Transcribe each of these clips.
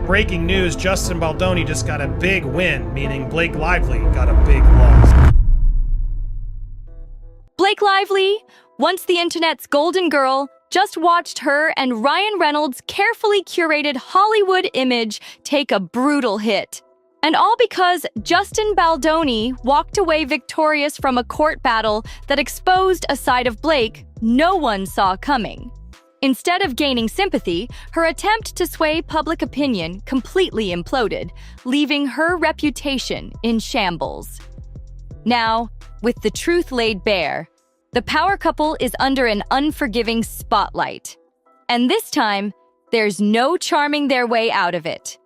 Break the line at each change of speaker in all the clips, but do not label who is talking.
Breaking news, Justin Baldoni just got a big win, meaning Blake Lively got a big loss.
Blake Lively, once the internet's golden girl, just watched her and Ryan Reynolds' carefully curated Hollywood image take a brutal hit. And all because Justin Baldoni walked away victorious from a court battle that exposed a side of Blake no one saw coming. Instead of gaining sympathy, her attempt to sway public opinion completely imploded, leaving her reputation in shambles. Now, with the truth laid bare, the power couple is under an unforgiving spotlight. And this time, there's no charming their way out of it.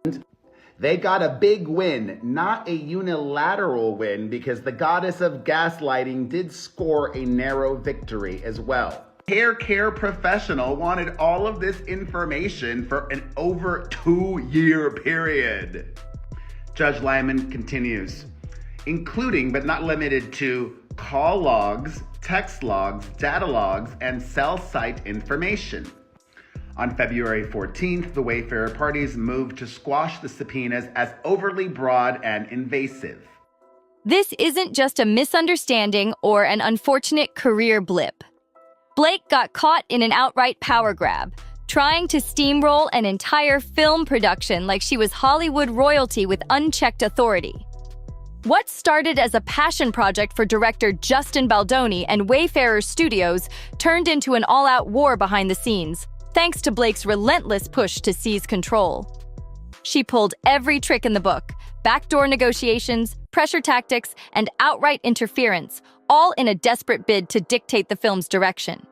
They got a big win, not a unilateral win, because the goddess of gaslighting did score a narrow victory as well. Hair care professional wanted all of this information for an over 2-year period. Judge Lyman continues, including but not limited to call logs, text logs, data logs, and cell site information. On February 14th, the Wayfarer parties moved to squash the subpoenas as overly broad and invasive.
This isn't just a misunderstanding or an unfortunate career blip. Blake got caught in an outright power grab, trying to steamroll an entire film production like she was Hollywood royalty with unchecked authority. What started as a passion project for director Justin Baldoni and Wayfarer Studios turned into an all-out war behind the scenes, thanks to Blake's relentless push to seize control. She pulled every trick in the book: backdoor negotiations, pressure tactics, and outright interference, all in a desperate bid to dictate the film's direction.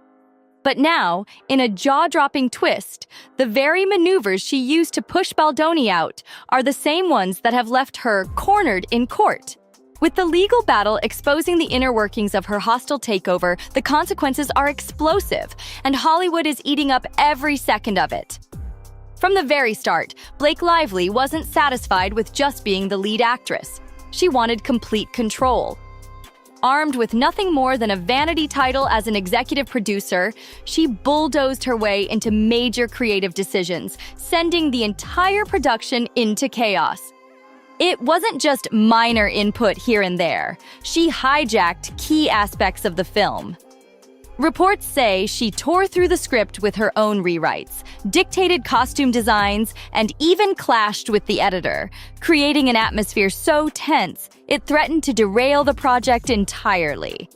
But now, in a jaw-dropping twist, the very maneuvers she used to push Baldoni out are the same ones that have left her cornered in court. With the legal battle exposing the inner workings of her hostile takeover, the consequences are explosive, and Hollywood is eating up every second of it. From the very start, Blake Lively wasn't satisfied with just being the lead actress. She wanted complete control. Armed with nothing more than a vanity title as an executive producer, she bulldozed her way into major creative decisions, sending the entire production into chaos. It wasn't just minor input here and there. She hijacked key aspects of the film. Reports say she tore through the script with her own rewrites, dictated costume designs, and even clashed with the editor, creating an atmosphere so tense it threatened to derail the project entirely.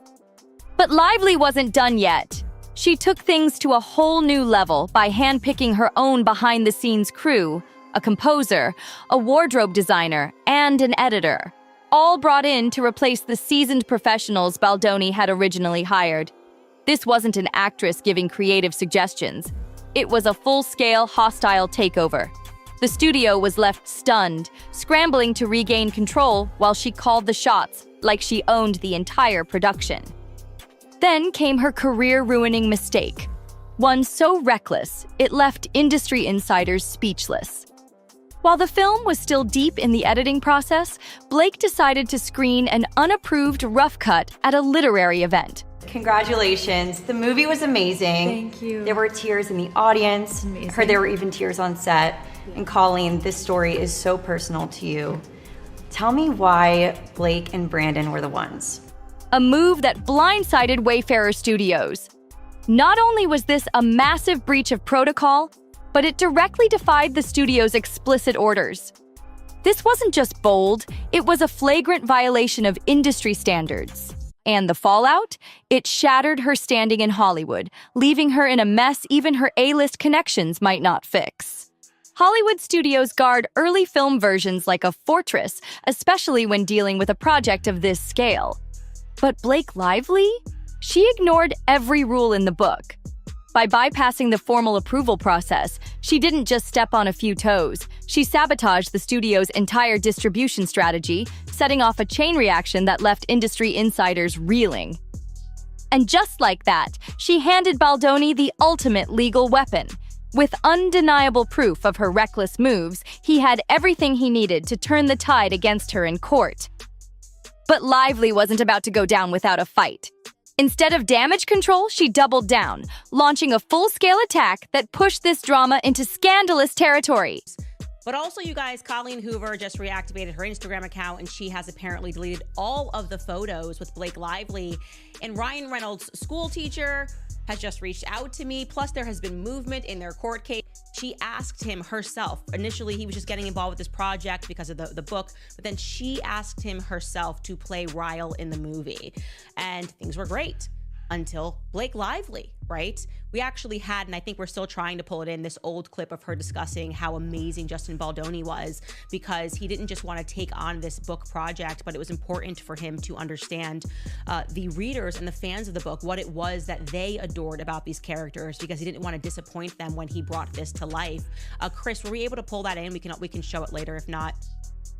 But Lively wasn't done yet. She took things to a whole new level by handpicking her own behind-the-scenes crew, a composer, a wardrobe designer, and an editor, all brought in to replace the seasoned professionals Baldoni had originally hired. This wasn't an actress giving creative suggestions. It was a full-scale, hostile takeover. The studio was left stunned, scrambling to regain control while she called the shots like she owned the entire production. Then came her career-ruining mistake, one so reckless it left industry insiders speechless. While the film was still deep in the editing process, Blake decided to screen an unapproved rough cut at a literary event.
Congratulations. The movie was amazing.
Thank you.
There were tears in the audience.
Amazing.
I heard there were even tears on set. And Colleen, this story is so personal to you. Tell me why Blake and Brandon were the ones.
A move that blindsided Wayfarer Studios. Not only was this a massive breach of protocol, but it directly defied the studio's explicit orders. This wasn't just bold, it was a flagrant violation of industry standards. And the fallout? It shattered her standing in Hollywood, leaving her in a mess even her A-list connections might not fix. Hollywood studios guard early film versions like a fortress, especially when dealing with a project of this scale. But Blake Lively? She ignored every rule in the book. By bypassing the formal approval process, she didn't just step on a few toes. She sabotaged the studio's entire distribution strategy, setting off a chain reaction that left industry insiders reeling. And just like that, she handed Baldoni the ultimate legal weapon. With undeniable proof of her reckless moves, he had everything he needed to turn the tide against her in court. But Lively wasn't about to go down without a fight. Instead of damage control, she doubled down, launching a full-scale attack that pushed this drama into scandalous territory.
But also, you guys, Colleen Hoover just reactivated her Instagram account, and she has apparently deleted all of the photos with Blake Lively. And Ryan Reynolds' school teacher has just reached out to me. Plus, there has been movement in their court case. She asked him herself. Initially, he was just getting involved with this project because of the book, but then she asked him herself to play Ryle in the movie. And things were great until Blake Lively, right? We actually had, and I think we're still trying to pull it in, this old clip of her discussing how amazing Justin Baldoni was, because he didn't just want to take on this book project, but it was important for him to understand the readers and the fans of the book, what it was that they adored about these characters, because he didn't want to disappoint them when he brought this to life. Chris, were we able to pull that in? We can show it later if not.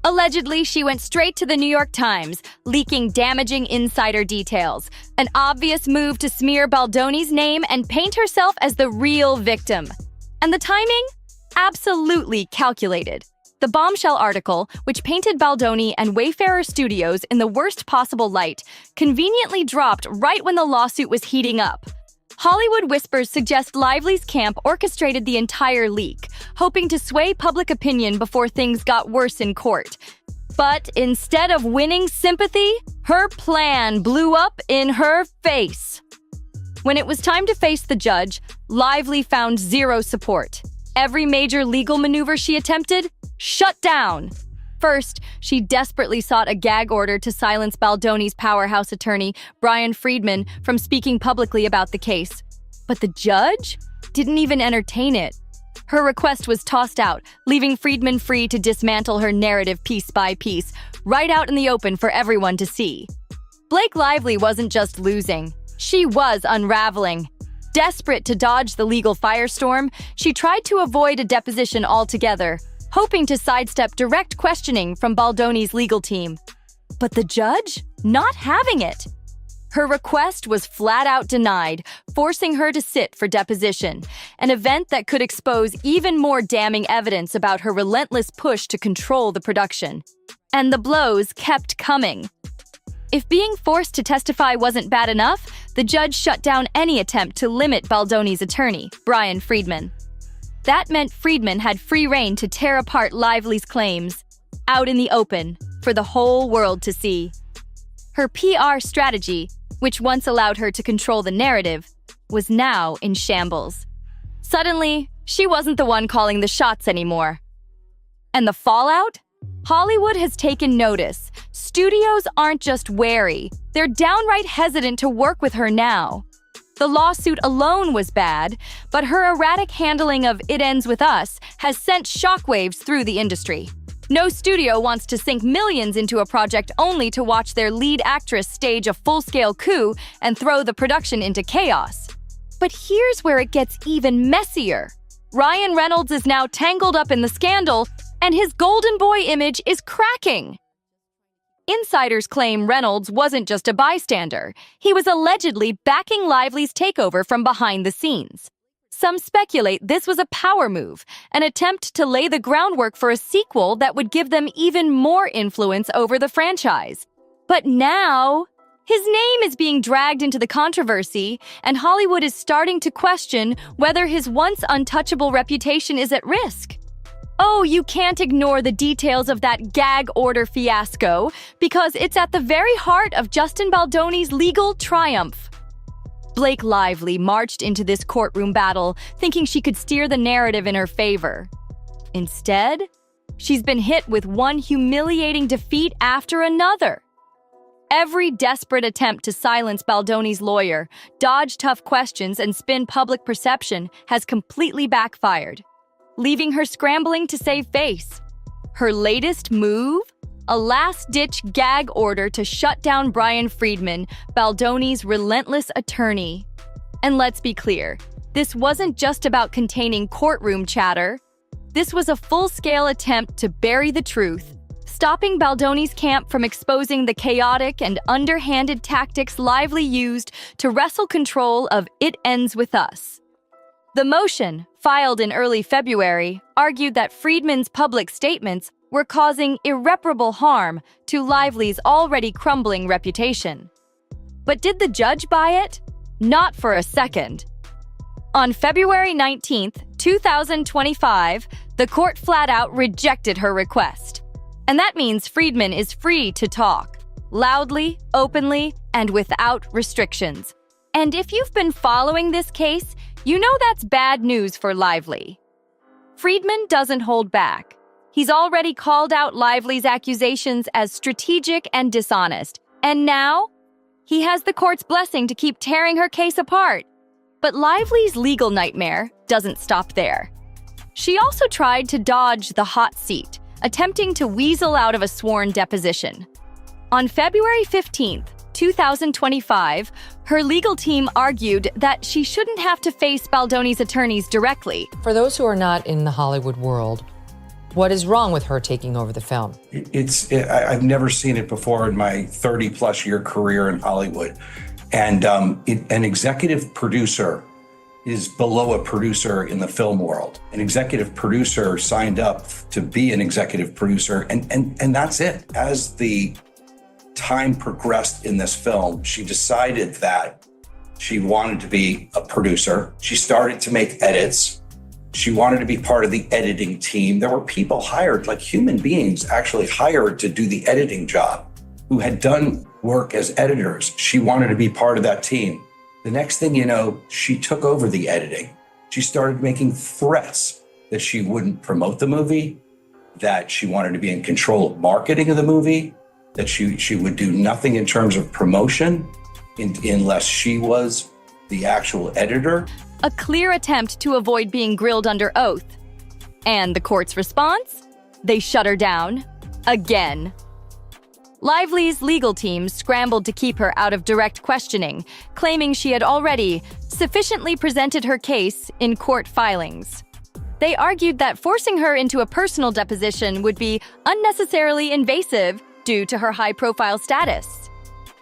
Allegedly, she went straight to the New York Times, leaking damaging insider details. An obvious move to smear Baldoni's name and paint herself as the real victim. And the timing? Absolutely calculated. The bombshell article, which painted Baldoni and Wayfarer Studios in the worst possible light, conveniently dropped right when the lawsuit was heating up. Hollywood whispers suggest Lively's camp orchestrated the entire leak, hoping to sway public opinion before things got worse in court. But instead of winning sympathy, her plan blew up in her face. When it was time to face the judge, Lively found zero support. Every major legal maneuver she attempted, shut down. First, she desperately sought a gag order to silence Baldoni's powerhouse attorney, Brian Friedman, from speaking publicly about the case. But the judge didn't even entertain it. Her request was tossed out, leaving Friedman free to dismantle her narrative piece by piece, right out in the open for everyone to see. Blake Lively wasn't just losing, she was unraveling. Desperate to dodge the legal firestorm, she tried to avoid a deposition altogether, hoping to sidestep direct questioning from Baldoni's legal team. But the judge? Not having it. Her request was flat out denied, forcing her to sit for deposition, an event that could expose even more damning evidence about her relentless push to control the production. And the blows kept coming. If being forced to testify wasn't bad enough, the judge shut down any attempt to limit Baldoni's attorney, Brian Friedman. That meant Friedman had free rein to tear apart Lively's claims, out in the open, for the whole world to see. Her PR strategy, which once allowed her to control the narrative, was now in shambles. Suddenly, she wasn't the one calling the shots anymore. And the fallout? Hollywood has taken notice. Studios aren't just wary, they're downright hesitant to work with her now. The lawsuit alone was bad, but her erratic handling of It Ends With Us has sent shockwaves through the industry. No studio wants to sink millions into a project only to watch their lead actress stage a full-scale coup and throw the production into chaos. But here's where it gets even messier. Ryan Reynolds is now tangled up in the scandal, and his golden boy image is cracking. Insiders claim Reynolds wasn't just a bystander. He was allegedly backing Lively's takeover from behind the scenes. Some speculate this was a power move, an attempt to lay the groundwork for a sequel that would give them even more influence over the franchise. But now, his name is being dragged into the controversy, and Hollywood is starting to question whether his once untouchable reputation is at risk. Oh, you can't ignore the details of that gag order fiasco, because it's at the very heart of Justin Baldoni's legal triumph. Blake Lively marched into this courtroom battle thinking she could steer the narrative in her favor. Instead, she's been hit with one humiliating defeat after another. Every desperate attempt to silence Baldoni's lawyer, dodge tough questions, and spin public perception has completely backfired, leaving her scrambling to save face. Her latest move? A last-ditch gag order to shut down Brian Friedman, Baldoni's relentless attorney. And let's be clear, this wasn't just about containing courtroom chatter. This was a full-scale attempt to bury the truth, stopping Baldoni's camp from exposing the chaotic and underhanded tactics Lively used to wrestle control of It Ends With Us. The motion, filed in early February, argued that Friedman's public statements were causing irreparable harm to Lively's already crumbling reputation. But did the judge buy it? Not for a second. On February 19, 2025, the court flat out rejected her request. And that means Friedman is free to talk, loudly, openly, and without restrictions. And if you've been following this case, you know that's bad news for Lively. Friedman doesn't hold back. He's already called out Lively's accusations as strategic and dishonest. And now, he has the court's blessing to keep tearing her case apart. But Lively's legal nightmare doesn't stop there. She also tried to dodge the hot seat, attempting to weasel out of a sworn deposition. On February 15th, 2025, her legal team argued that she shouldn't have to face Baldoni's attorneys directly.
For those who are not in the Hollywood world, what is wrong with her taking over the film?
I've never seen it before in my 30-plus year career in Hollywood. And an executive producer is below a producer in the film world. An executive producer signed up to be an executive producer, and that's it. As the time progressed in this film, she decided that she wanted to be a producer. She started to make edits. She wanted to be part of the editing team. There were people hired, like human beings actually hired to do the editing job, who had done work as editors. She wanted to be part of that team. The next thing you know, she took over the editing. She started making threats that she wouldn't promote the movie, that she wanted to be in control of marketing of the movie, that she would do nothing in terms of promotion unless she was the actual editor.
A clear attempt to avoid being grilled under oath. And the court's response? They shut her down. Again. Lively's legal team scrambled to keep her out of direct questioning, claiming she had already sufficiently presented her case in court filings. They argued that forcing her into a personal deposition would be unnecessarily invasive due to her high-profile status.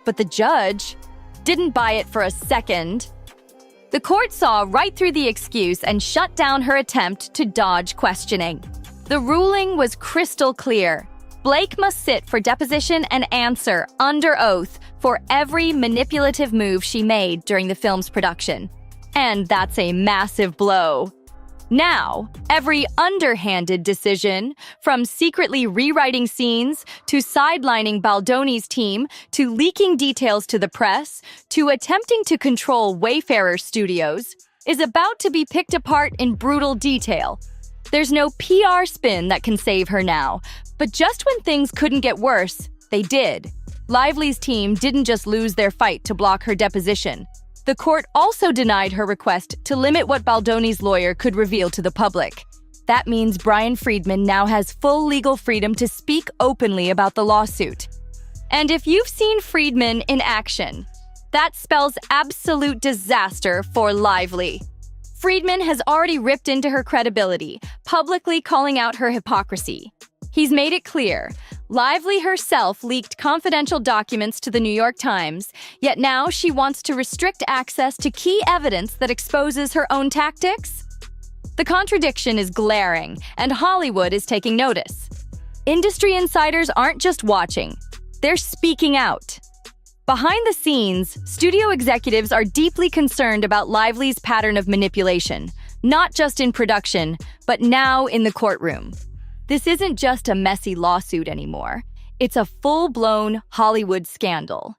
But the judge didn't buy it for a second. The court saw right through the excuse and shut down her attempt to dodge questioning. The ruling was crystal clear. Blake must sit for deposition and answer under oath for every manipulative move she made during the film's production. And that's a massive blow. Now, every underhanded decision, from secretly rewriting scenes, to sidelining Baldoni's team, to leaking details to the press, to attempting to control Wayfarer Studios, is about to be picked apart in brutal detail. There's no PR spin that can save her now, but just when things couldn't get worse, they did. Lively's team didn't just lose their fight to block her deposition. The court also denied her request to limit what Baldoni's lawyer could reveal to the public. That means Brian Friedman now has full legal freedom to speak openly about the lawsuit. And if you've seen Friedman in action, that spells absolute disaster for Lively. Friedman has already ripped into her credibility, publicly calling out her hypocrisy. He's made it clear, Lively herself leaked confidential documents to the New York Times, yet now she wants to restrict access to key evidence that exposes her own tactics? The contradiction is glaring, and Hollywood is taking notice. Industry insiders aren't just watching, they're speaking out. Behind the scenes, studio executives are deeply concerned about Lively's pattern of manipulation, not just in production, but now in the courtroom. This isn't just a messy lawsuit anymore. It's a full-blown Hollywood scandal.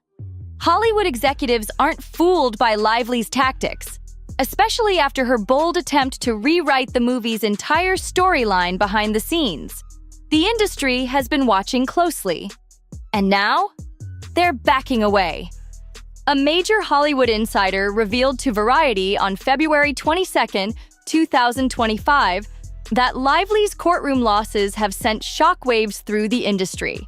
Hollywood executives aren't fooled by Lively's tactics, especially after her bold attempt to rewrite the movie's entire storyline behind the scenes. The industry has been watching closely. And now, they're backing away. A major Hollywood insider revealed to Variety on February 22, 2025, that Lively's courtroom losses have sent shockwaves through the industry.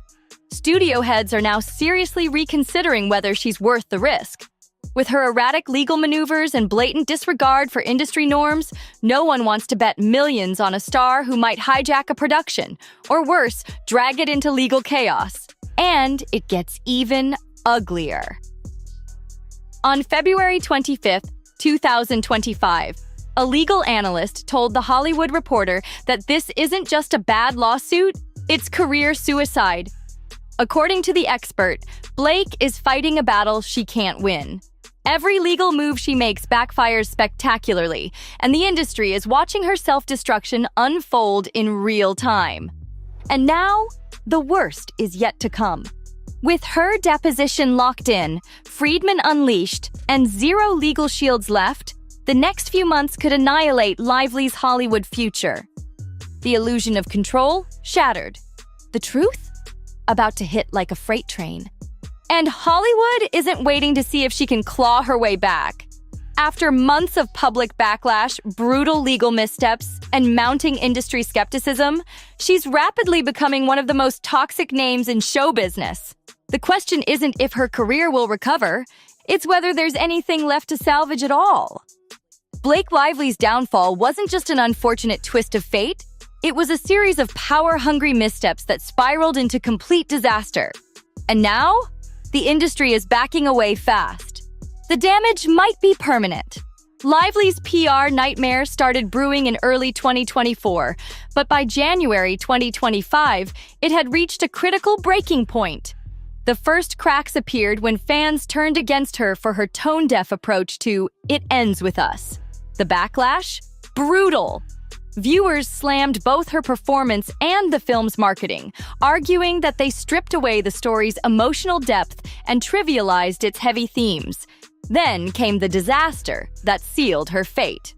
Studio heads are now seriously reconsidering whether she's worth the risk. With her erratic legal maneuvers and blatant disregard for industry norms, no one wants to bet millions on a star who might hijack a production, or worse, drag it into legal chaos. And it gets even uglier. On February 25, 2025, a legal analyst told The Hollywood Reporter that this isn't just a bad lawsuit, it's career suicide. According to the expert, Blake is fighting a battle she can't win. Every legal move she makes backfires spectacularly, and the industry is watching her self-destruction unfold in real time. And now, the worst is yet to come. With her deposition locked in, Friedman unleashed, and zero legal shields left, the next few months could annihilate Lively's Hollywood future. The illusion of control shattered. The truth? About to hit like a freight train. And Hollywood isn't waiting to see if she can claw her way back. After months of public backlash, brutal legal missteps, and mounting industry skepticism, she's rapidly becoming one of the most toxic names in show business. The question isn't if her career will recover, it's whether there's anything left to salvage at all. Blake Lively's downfall wasn't just an unfortunate twist of fate, it was a series of power-hungry missteps that spiraled into complete disaster. And now, the industry is backing away fast. The damage might be permanent. Lively's PR nightmare started brewing in early 2024, but by January 2025, it had reached a critical breaking point. The first cracks appeared when fans turned against her for her tone-deaf approach to "It Ends With Us." The backlash? Brutal. Viewers slammed both her performance and the film's marketing, arguing that they stripped away the story's emotional depth and trivialized its heavy themes. Then came the disaster that sealed her fate.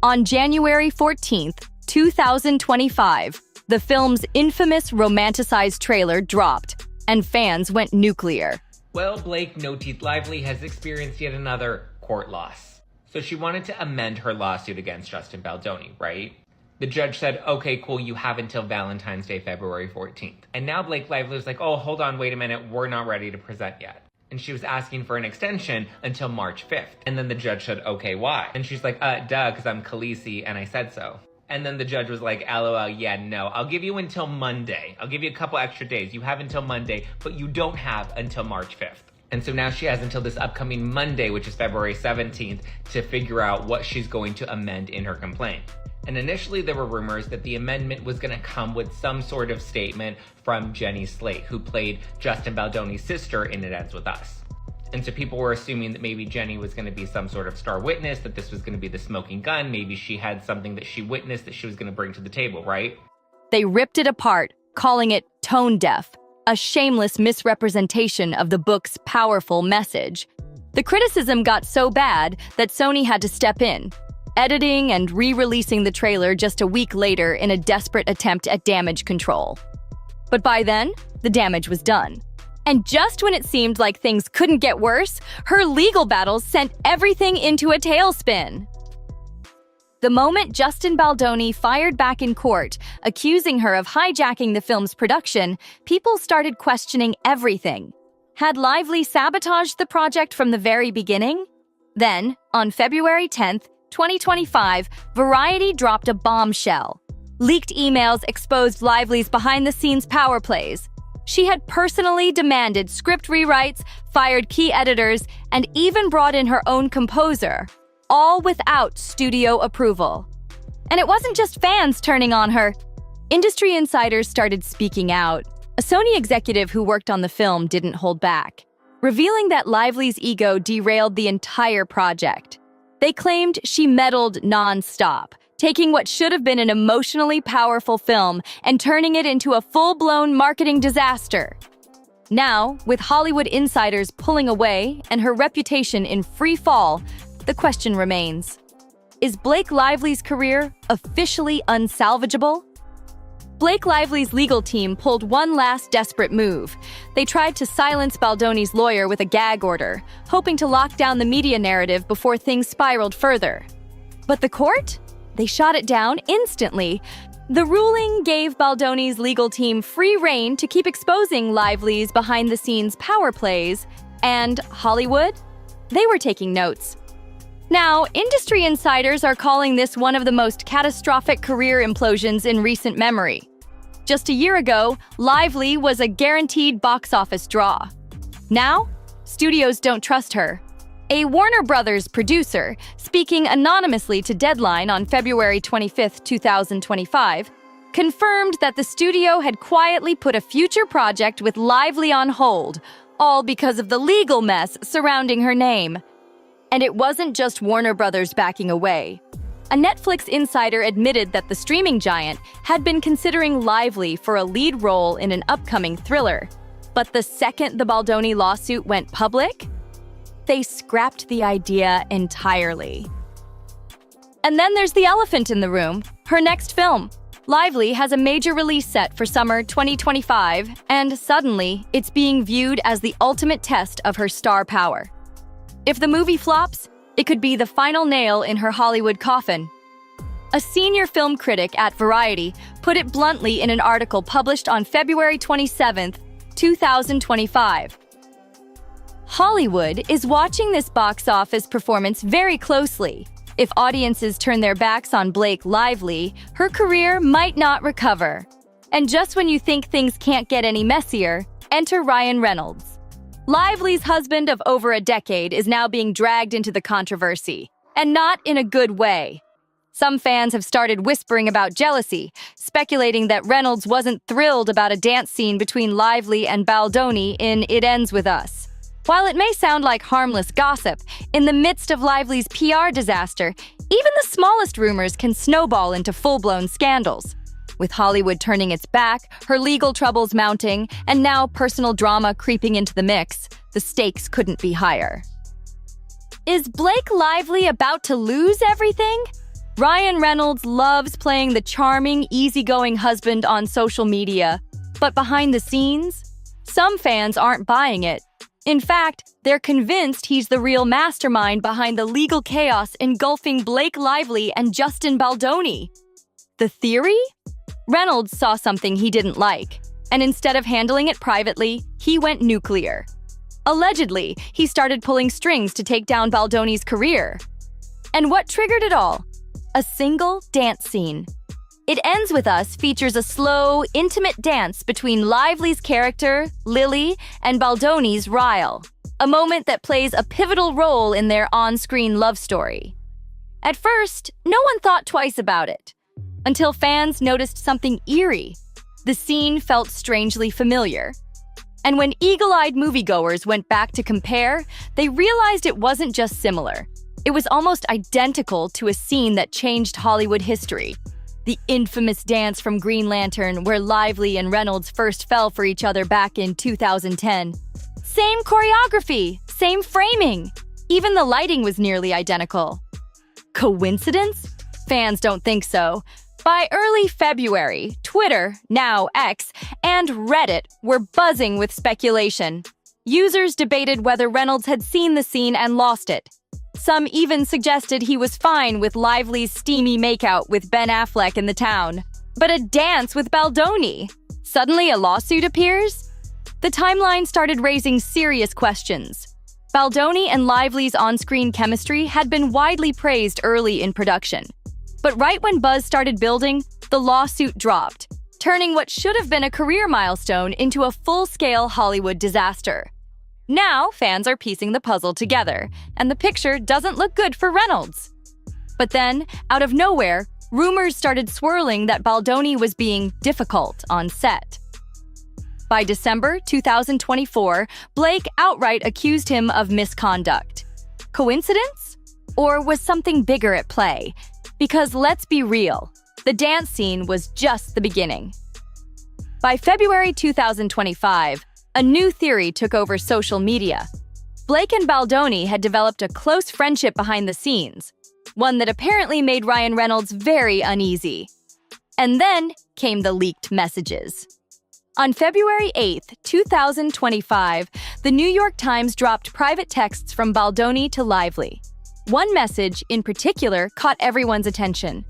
On January 14th, 2025, the film's infamous romanticized trailer dropped, and fans went nuclear.
Well, Blake No Teeth Lively has experienced yet another court loss. So she wanted to amend her lawsuit against Justin Baldoni, right? The judge said, okay, cool, you have until Valentine's Day, February 14th. And now Blake Lively was like, oh, hold on, wait a minute, we're not ready to present yet. And she was asking for an extension until March 5th. And then the judge said, okay, why? And she's like, duh, because I'm Khaleesi and I said so. And then the judge was like, LOL, yeah, no, I'll give you until Monday. I'll give you a couple extra days. You have until Monday, but you don't have until March 5th. And so now she has until this upcoming Monday, which is February 17th, to figure out what she's going to amend in her complaint. And initially there were rumors that the amendment was going to come with some sort of statement from Jenny Slate, who played Justin Baldoni's sister in It Ends With Us. And so people were assuming that maybe Jenny was going to be some sort of star witness, that this was going to be the smoking gun, maybe she had something that she witnessed that she was going to bring to the table, right?
They ripped it apart, calling it tone deaf, a shameless misrepresentation of the book's powerful message. The criticism got so bad that Sony had to step in, editing and re-releasing the trailer just a week later in a desperate attempt at damage control. But by then, the damage was done. And just when it seemed like things couldn't get worse, her legal battles sent everything into a tailspin. The moment Justin Baldoni fired back in court, accusing her of hijacking the film's production, people started questioning everything. Had Lively sabotaged the project from the very beginning? Then, on February 10th, 2025, Variety dropped a bombshell. Leaked emails exposed Lively's behind-the-scenes power plays. She had personally demanded script rewrites, fired key editors, and even brought in her own composer, all without studio approval. And it wasn't just fans turning on her. Industry insiders started speaking out. A Sony executive who worked on the film didn't hold back, revealing that Lively's ego derailed the entire project. They claimed she meddled non-stop, taking what should have been an emotionally powerful film and turning it into a full-blown marketing disaster. Now, with Hollywood insiders pulling away and her reputation in free fall, the question remains: is Blake Lively's career officially unsalvageable? Blake Lively's legal team pulled one last desperate move. They tried to silence Baldoni's lawyer with a gag order, hoping to lock down the media narrative before things spiraled further. But the court? They shot it down instantly. The ruling gave Baldoni's legal team free rein to keep exposing Lively's behind-the-scenes power plays, and Hollywood? They were taking notes. Now, industry insiders are calling this one of the most catastrophic career implosions in recent memory. Just a year ago, Lively was a guaranteed box office draw. Now, studios don't trust her. A Warner Brothers producer, speaking anonymously to Deadline on February 25, 2025, confirmed that the studio had quietly put a future project with Lively on hold, all because of the legal mess surrounding her name. And it wasn't just Warner Brothers backing away. A Netflix insider admitted that the streaming giant had been considering Lively for a lead role in an upcoming thriller. But the second the Baldoni lawsuit went public, they scrapped the idea entirely. And then there's the elephant in the room, her next film. Lively has a major release set for summer 2025, and suddenly, it's being viewed as the ultimate test of her star power. If the movie flops, it could be the final nail in her Hollywood coffin. A senior film critic at Variety put it bluntly in an article published on February 27, 2025. Hollywood is watching this box office performance very closely. If audiences turn their backs on Blake Lively, her career might not recover. And just when you think things can't get any messier, enter Ryan Reynolds. Lively's husband of over a decade is now being dragged into the controversy, and not in a good way. Some fans have started whispering about jealousy, speculating that Reynolds wasn't thrilled about a dance scene between Lively and Baldoni in It Ends With Us. While it may sound like harmless gossip, in the midst of Lively's PR disaster, even the smallest rumors can snowball into full-blown scandals. With Hollywood turning its back, her legal troubles mounting, and now personal drama creeping into the mix, the stakes couldn't be higher. Is Blake Lively about to lose everything? Ryan Reynolds loves playing the charming, easygoing husband on social media, but behind the scenes, some fans aren't buying it. In fact, they're convinced he's the real mastermind behind the legal chaos engulfing Blake Lively and Justin Baldoni. The theory? Reynolds saw something he didn't like, and instead of handling it privately, he went nuclear. Allegedly, he started pulling strings to take down Baldoni's career. And what triggered it all? A single dance scene. It Ends With Us features a slow, intimate dance between Lively's character, Lily, and Baldoni's Ryle, a moment that plays a pivotal role in their on-screen love story. At first, no one thought twice about it, until fans noticed something eerie. The scene felt strangely familiar. And when eagle-eyed moviegoers went back to compare, they realized it wasn't just similar. It was almost identical to a scene that changed Hollywood history. The infamous dance from Green Lantern, where Lively and Reynolds first fell for each other back in 2010. Same choreography, same framing. Even the lighting was nearly identical. Coincidence? Fans don't think so. By early February, Twitter, now X, and Reddit were buzzing with speculation. Users debated whether Reynolds had seen the scene and lost it. Some even suggested he was fine with Lively's steamy makeout with Ben Affleck in the town. But a dance with Baldoni? Suddenly a lawsuit appears? The timeline started raising serious questions. Baldoni and Lively's on-screen chemistry had been widely praised early in production. But right when buzz started building, the lawsuit dropped, turning what should have been a career milestone into a full-scale Hollywood disaster. Now, fans are piecing the puzzle together, and the picture doesn't look good for Reynolds. But then, out of nowhere, rumors started swirling that Baldoni was being difficult on set. By December 2024, Blake outright accused him of misconduct. Coincidence? Or was something bigger at play? Because let's be real, the dance scene was just the beginning. By February 2025, a new theory took over social media. Blake and Baldoni had developed a close friendship behind the scenes, one that apparently made Ryan Reynolds very uneasy. And then came the leaked messages. On February 8, 2025, the New York Times dropped private texts from Baldoni to Lively. One message, in particular, caught everyone's attention.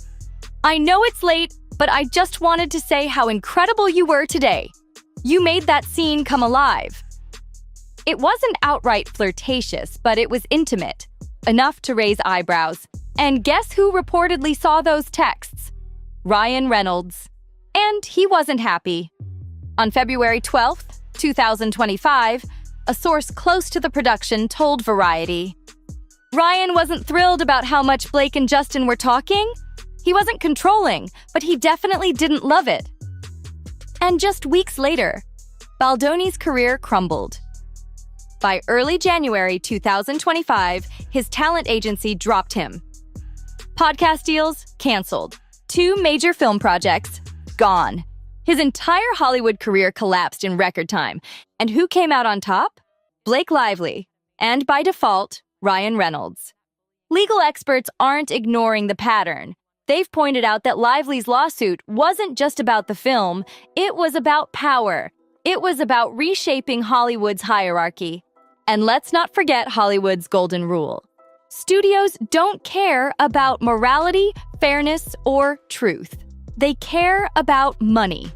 "I know it's late, but I just wanted to say how incredible you were today. You made that scene come alive." It wasn't outright flirtatious, but it was intimate, enough to raise eyebrows. And guess who reportedly saw those texts? Ryan Reynolds. And he wasn't happy. On February 12, 2025, a source close to the production told Variety, "Ryan wasn't thrilled about how much Blake and Justin were talking. He wasn't controlling, but he definitely didn't love it." And just weeks later, Baldoni's career crumbled. By early January 2025, his talent agency dropped him. Podcast deals canceled. 2 major film projects gone. His entire Hollywood career collapsed in record time. And who came out on top? Blake Lively. And by default, Ryan Reynolds. Legal experts aren't ignoring the pattern. They've pointed out that Lively's lawsuit wasn't just about the film, it was about power. It was about reshaping Hollywood's hierarchy. And let's not forget Hollywood's golden rule. Studios don't care about morality, fairness, or truth. They care about money.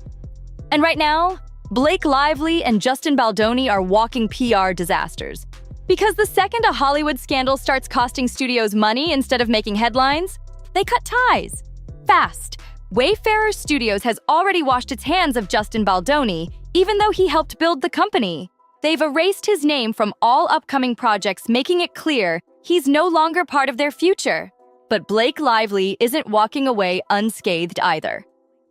And right now, Blake Lively and Justin Baldoni are walking PR disasters. Because the second a Hollywood scandal starts costing studios money instead of making headlines, they cut ties. Fast. Wayfarer Studios has already washed its hands of Justin Baldoni, even though he helped build the company. They've erased his name from all upcoming projects, making it clear he's no longer part of their future. But Blake Lively isn't walking away unscathed either.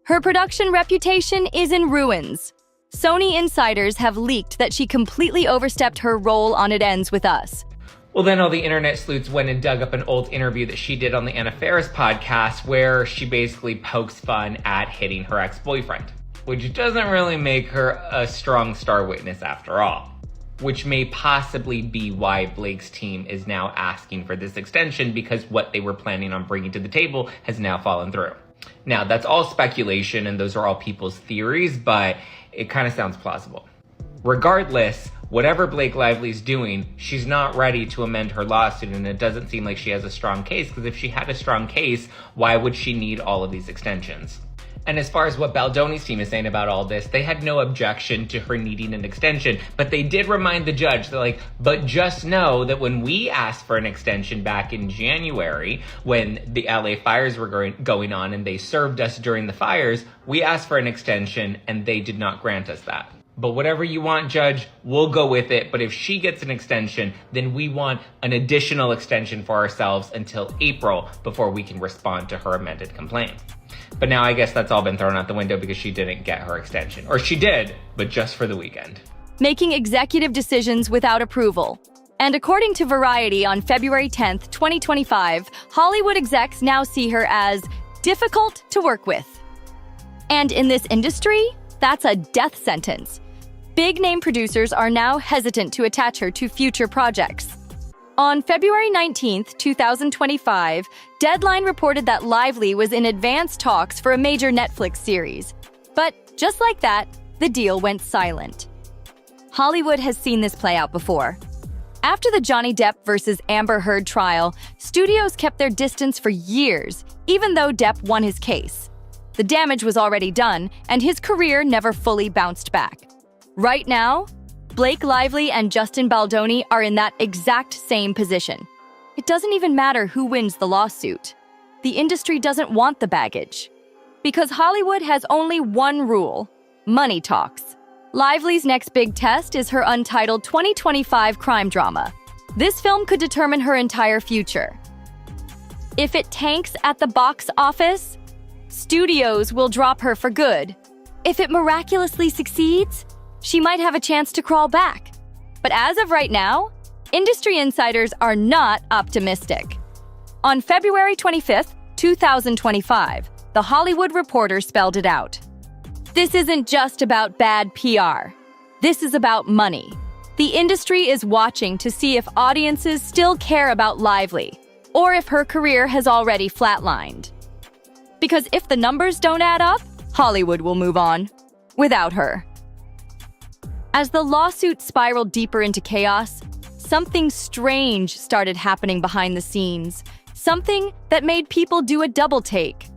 Her production reputation is in ruins. Sony insiders have leaked that she completely overstepped her role on It Ends With Us.
Well, then all the internet sleuths went and dug up an old interview that she did on the Anna Faris podcast where she basically pokes fun at hitting her ex-boyfriend, which doesn't really make her a strong star witness after all, which may possibly be why Blake's team is now asking for this extension because what they were planning on bringing to the table has now fallen through. Now, that's all speculation and those are all people's theories, but it kind of sounds plausible. Regardless, whatever Blake Lively's doing, she's not ready to amend her lawsuit, and it doesn't seem like she has a strong case, because if she had a strong case, why would she need all of these extensions? And as far as what Baldoni's team is saying about all this, they had no objection to her needing an extension, but they did remind the judge, they're like, but just know that when we asked for an extension back in January, when the LA fires were going on and they served us during the fires, we asked for an extension and they did not grant us that. But whatever you want, Judge, we'll go with it. But if she gets an extension, then we want an additional extension for ourselves until April before we can respond to her amended complaint. But now I guess that's all been thrown out the window because she didn't get her extension. Or she did, but just for the weekend.
Making executive decisions without approval. And according to Variety on February 10th, 2025, Hollywood execs now see her as difficult to work with. And in this industry, that's a death sentence. Big-name producers are now hesitant to attach her to future projects. On February 19th, 2025, Deadline reported that Lively was in advanced talks for a major Netflix series. But just like that, the deal went silent. Hollywood has seen this play out before. After the Johnny Depp versus Amber Heard trial, studios kept their distance for years, even though Depp won his case. The damage was already done, and his career never fully bounced back. Right now, Blake Lively and Justin Baldoni are in that exact same position. It doesn't even matter who wins the lawsuit. The industry doesn't want the baggage. Because Hollywood has only one rule: money talks. Lively's next big test is her untitled 2025 crime drama. This film could determine her entire future. If it tanks at the box office, studios will drop her for good. If it miraculously succeeds, she might have a chance to crawl back. But as of right now, industry insiders are not optimistic. On February 25th, 2025, The Hollywood Reporter spelled it out. This isn't just about bad PR. This is about money. The industry is watching to see if audiences still care about Lively, or if her career has already flatlined. Because if the numbers don't add up, Hollywood will move on without her. As the lawsuit spiraled deeper into chaos, something strange started happening behind the scenes, something that made people do a double take.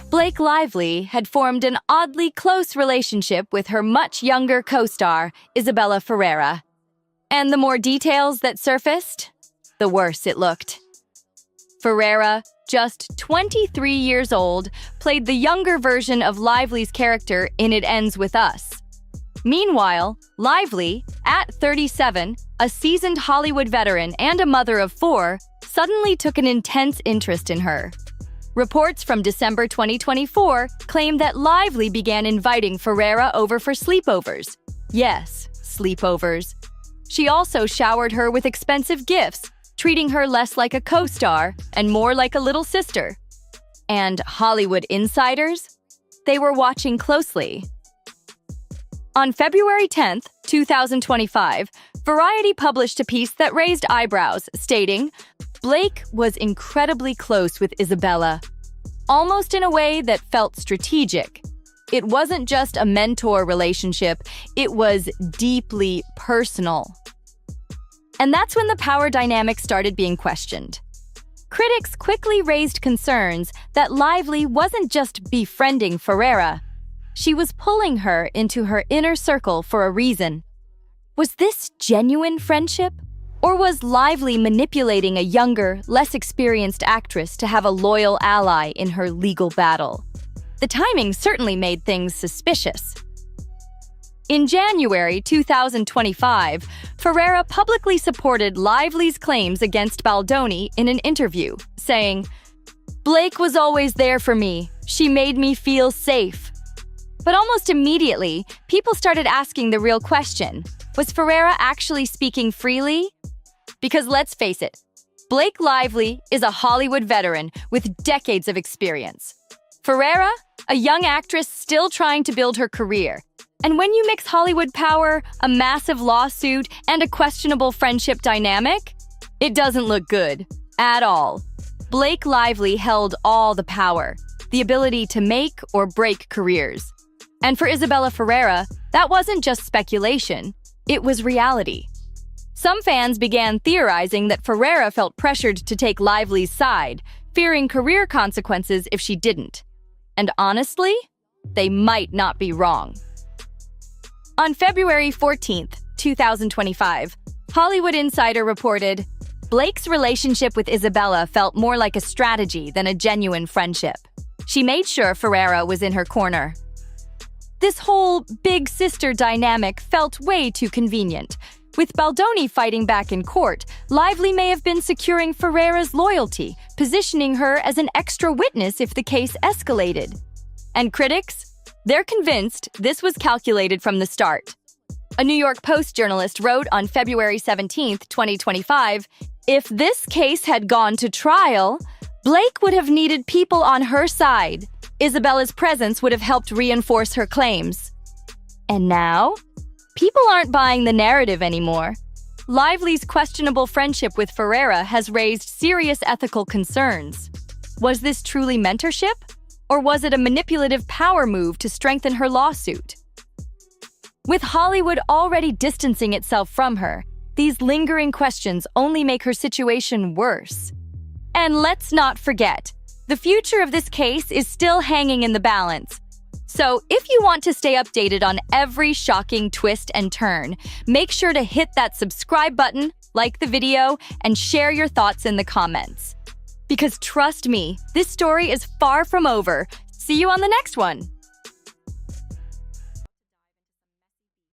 Blake Lively had formed an oddly close relationship with her much younger co-star, Isabella Ferreira. And the more details that surfaced, the worse it looked. Ferreira, just 23 years old, played the younger version of Lively's character in It Ends With Us. Meanwhile, Lively, at 37, a seasoned Hollywood veteran and a mother of 4, suddenly took an intense interest in her. Reports from December 2024 claim that Lively began inviting Ferreira over for sleepovers. Yes, sleepovers. She also showered her with expensive gifts, treating her less like a co-star and more like a little sister. And Hollywood insiders? They were watching closely. On February 10th, 2025, Variety published a piece that raised eyebrows, stating, "Blake was incredibly close with Isabella, almost in a way that felt strategic. It wasn't just a mentor relationship, it was deeply personal." And that's when the power dynamic started being questioned. Critics quickly raised concerns that Lively wasn't just befriending Ferreira. She was pulling her into her inner circle for a reason. Was this genuine friendship? Or was Lively manipulating a younger, less experienced actress to have a loyal ally in her legal battle? The timing certainly made things suspicious. In January 2025, Ferreira publicly supported Lively's claims against Baldoni in an interview, saying, "Blake was always there for me. She made me feel safe." But almost immediately, people started asking the real question: was Ferreira actually speaking freely? Because let's face it, Blake Lively is a Hollywood veteran with decades of experience. Ferreira, a young actress still trying to build her career. And when you mix Hollywood power, a massive lawsuit, and a questionable friendship dynamic, it doesn't look good at all. Blake Lively held all the power, the ability to make or break careers. And for Isabella Ferreira, that wasn't just speculation, it was reality. Some fans began theorizing that Ferreira felt pressured to take Lively's side, fearing career consequences if she didn't. And honestly, they might not be wrong. On February 14th, 2025, Hollywood Insider reported, Blake's relationship with Isabella felt more like a strategy than a genuine friendship. She made sure Ferreira was in her corner. This whole big sister dynamic felt way too convenient. With Baldoni fighting back in court, Lively may have been securing Ferreira's loyalty, positioning her as an extra witness if the case escalated. And critics? They're convinced this was calculated from the start. A New York Post journalist wrote on February 17th, 2025, "If this case had gone to trial, Blake would have needed people on her side. Isabella's presence would have helped reinforce her claims." And now? People aren't buying the narrative anymore. Lively's questionable friendship with Ferreira has raised serious ethical concerns. Was this truly mentorship? Or was it a manipulative power move to strengthen her lawsuit? With Hollywood already distancing itself from her, these lingering questions only make her situation worse. And let's not forget, the future of this case is still hanging in the balance. So if you want to stay updated on every shocking twist and turn, make sure to hit that subscribe button, like the video, and share your thoughts in the comments. Because trust me, this story is far from over. See you on the next one.